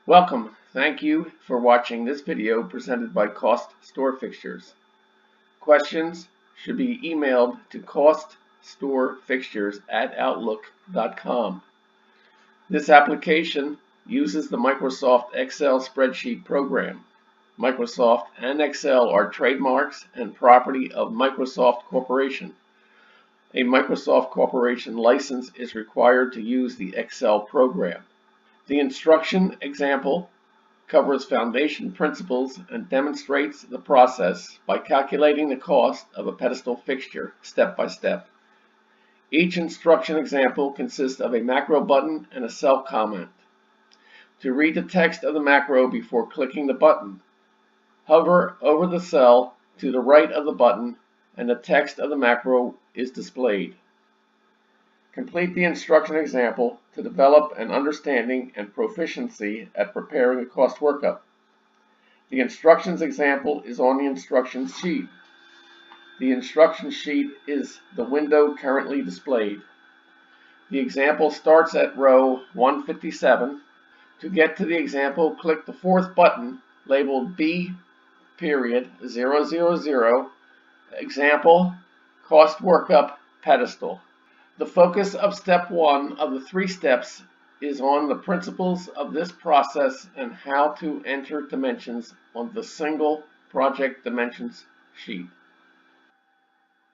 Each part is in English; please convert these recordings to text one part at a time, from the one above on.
Welcome. Thank you for watching this video presented by CostStoreFixtures. Questions should be emailed to CostStoreFixtures@outlook.com. This application uses the Microsoft Excel spreadsheet program. Microsoft and Excel are trademarks and property of Microsoft Corporation. A Microsoft Corporation license is required to use the Excel program. The instruction example covers foundation principles and demonstrates the process by calculating the cost of a pedestal fixture step by step. Each instruction example consists of a macro button and a cell comment. To read the text of the macro before clicking the button, hover over the cell to the right of the button and the text of the macro is displayed. Complete the instruction example to develop an understanding and proficiency at preparing a cost workup. The instructions example is on the instruction sheet. The instruction sheet is the window currently displayed. The example starts at row 157. To get to the example, click the fourth button labeled B.000 Example Cost Workup Pedestal. The focus of step 1 of the 3 steps is on the principles of this process and how to enter dimensions on the single project dimensions sheet.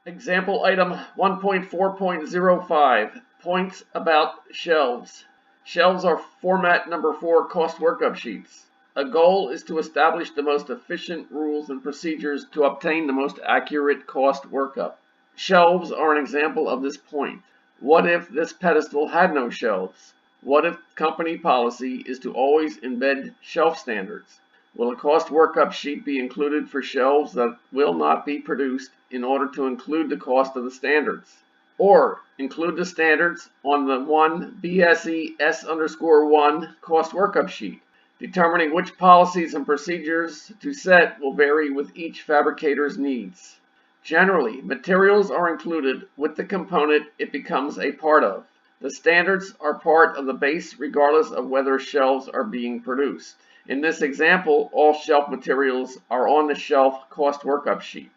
Example item 1.4.05, points about shelves. Shelves are format number 4 cost workup sheets. A goal is to establish the most efficient rules and procedures to obtain the most accurate cost workup. Shelves are an example of this point. What if this pedestal had no shelves? What if company policy is to always embed shelf standards? Will a cost workup sheet be included for shelves that will not be produced in order to include the cost of the standards? Or include the standards on the 1 BSE S_1 cost workup sheet? Determining which policies and procedures to set will vary with each fabricator's needs. Generally, materials are included with the component it becomes a part of. The standards are part of the base regardless of whether shelves are being produced. In this example, all shelf materials are on the shelf cost workup sheet.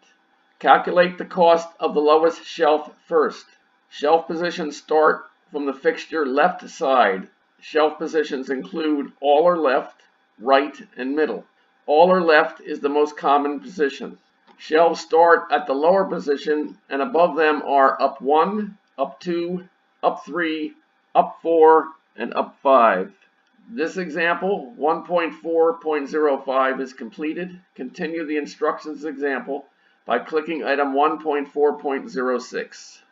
Calculate the cost of the lowest shelf first. Shelf positions start from the fixture left side. Shelf positions include all or left, right, and middle. All or left is the most common position. Shelves start at the lower position and above them are up 1, up 2, up 3, up 4, and up 5. This example 1.4.05 is completed. Continue the instructions example by clicking item 1.4.06.